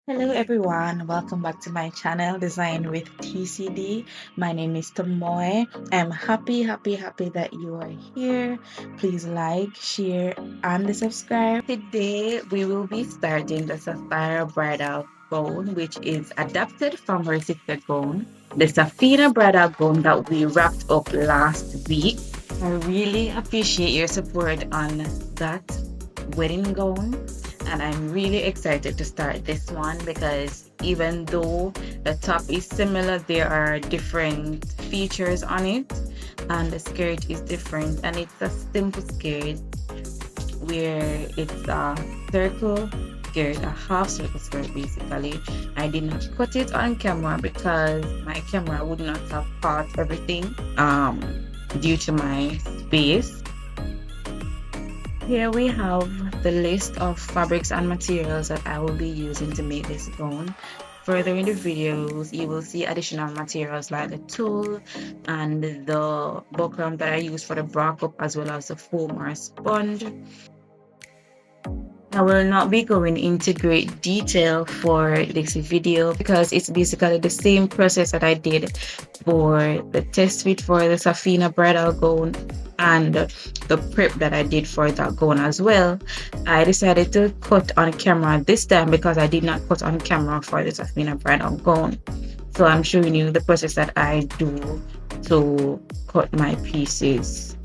Hello everyone, welcome back to my channel Design with TCD. My name is Tomoy. I'm happy that you are here. Please like, share, and subscribe. Today we will be starting the Sapphira Bridal Gown, which is adapted from her sister gown, the Sapphina Bridal Gown that we wrapped up last week. I really appreciate your support on that wedding gown, and I'm really excited to start this one because even though the top is similar, there are different features on it, and the skirt is different, and it's a simple skirt where it's a circle skirt, a half circle skirt basically. I did not cut it on camera because my camera would not have caught everything due to my space. Here we have the list of fabrics and materials that I will be using to make this gown. Further in the videos, you will see additional materials like the tulle and the buckram that I use for the bra cup, as well as the foam or sponge. I will not be going into great detail for this video because it's basically the same process that I did for the test fit for the Sapphina Bridal Gown and the prep that I did for that gown as well. I decided to cut on camera this time because I did not cut on camera for the Sapphina Bridal Gown. So I'm showing you the process that I do to cut my pieces.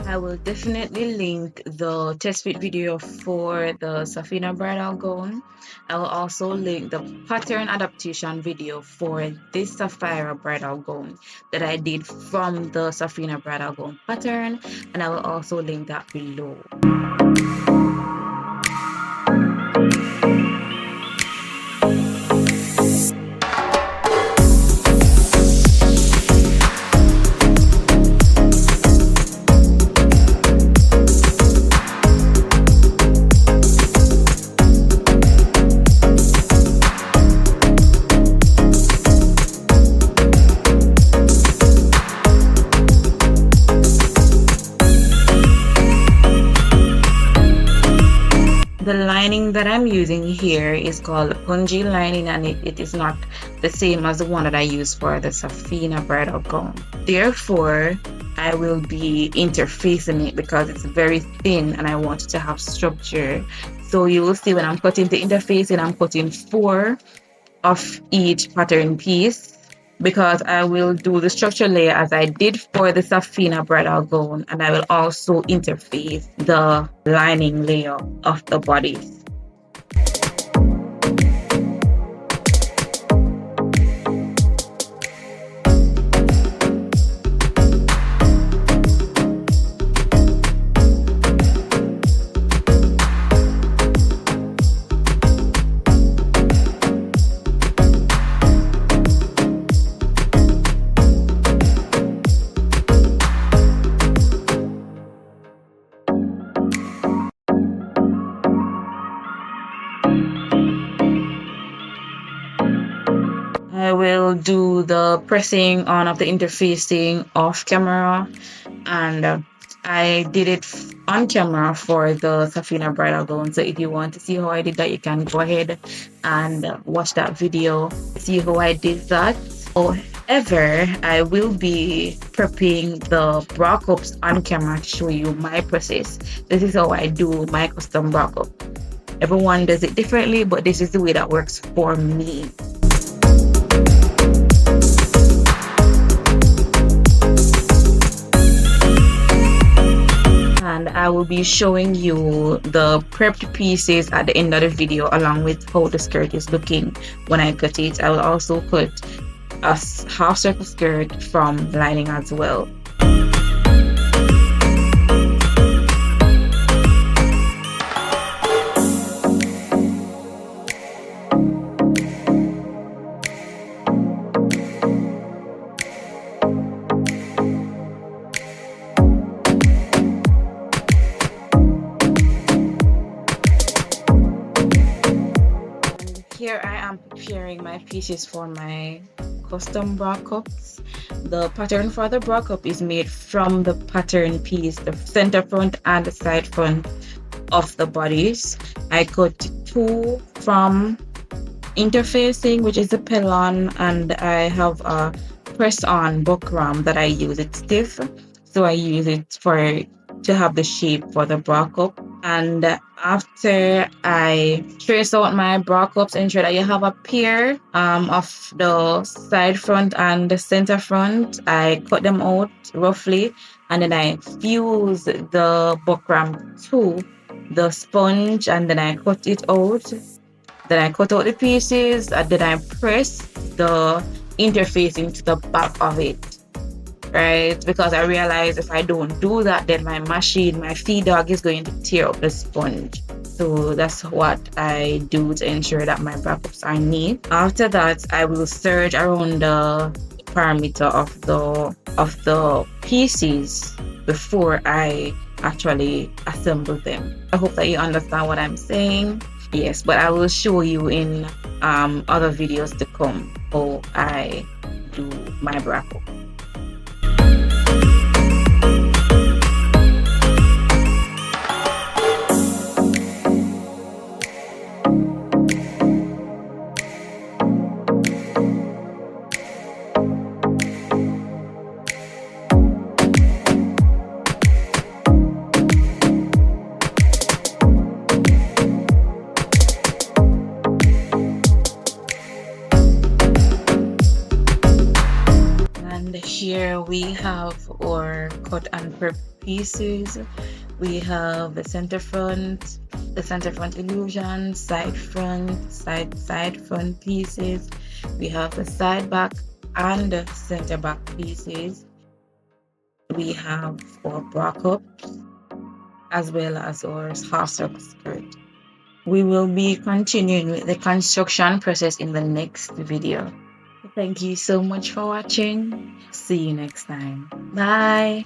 I will definitely link the test fit video for the Sapphina Bridal Gown. I will also link the pattern adaptation video for this Sapphira Bridal Gown that I did from the Sapphina Bridal Gown pattern, and I will also link that below. The lining that I'm using here is called punji lining, and it is not the same as the one that I use for the Sapphina Bridal Gown. Therefore, I will be interfacing it because it's very thin and I want it to have structure. So you will see when I'm cutting the interfacing, I'm cutting 4 of each pattern piece, because I will do the structure layer as I did for the Sapphina Bridal Gown, and I will also interface the lining layer of the bodies. I will do the pressing on of the interfacing off camera, and I did it on camera for the Sapphina Bridal Gown. So if you want to see how I did that, you can go ahead and watch that video, see how I did that. However, I will be prepping the bra cups on camera to show you my process. This is how I do my custom bra cup. Everyone does it differently, but this is the way that works for me. And I will be showing you the prepped pieces at the end of the video, along with how the skirt is looking when I cut it. I will also cut a half circle skirt from lining as well. Here I am preparing my pieces for my custom bra cups. The pattern for the bra cup is made from the pattern piece, the center front and the side front of the bodies. I cut tool from interfacing, which is the pillon, and I have a press-on buckram that I use. It's stiff, so I use it to have the shape for the bra cup. And after I trace out my bra cups, ensure that you have a pair of the side front and the center front. I cut them out roughly, and then I fuse the buckram to the sponge, and then I cut it out. Then I cut out the pieces, and then I press the interface into the back of it, right? Because I realized if I don't do that, then my feed dog is going to tear up the sponge. So that's what I do to ensure that my backups are neat. After that, I will serge around the perimeter of the pieces before I actually assemble them. I hope that you understand what I'm saying. Yes, but I will show you in other videos to come how I do my backup. Here we have our cut and prep pieces. We have the center front illusion, side front pieces. We have the side back and the center back pieces. We have our bra cups as well as our half circle skirt. We will be continuing with the construction process in the next video. Thank you so much for watching. See you next time. Bye.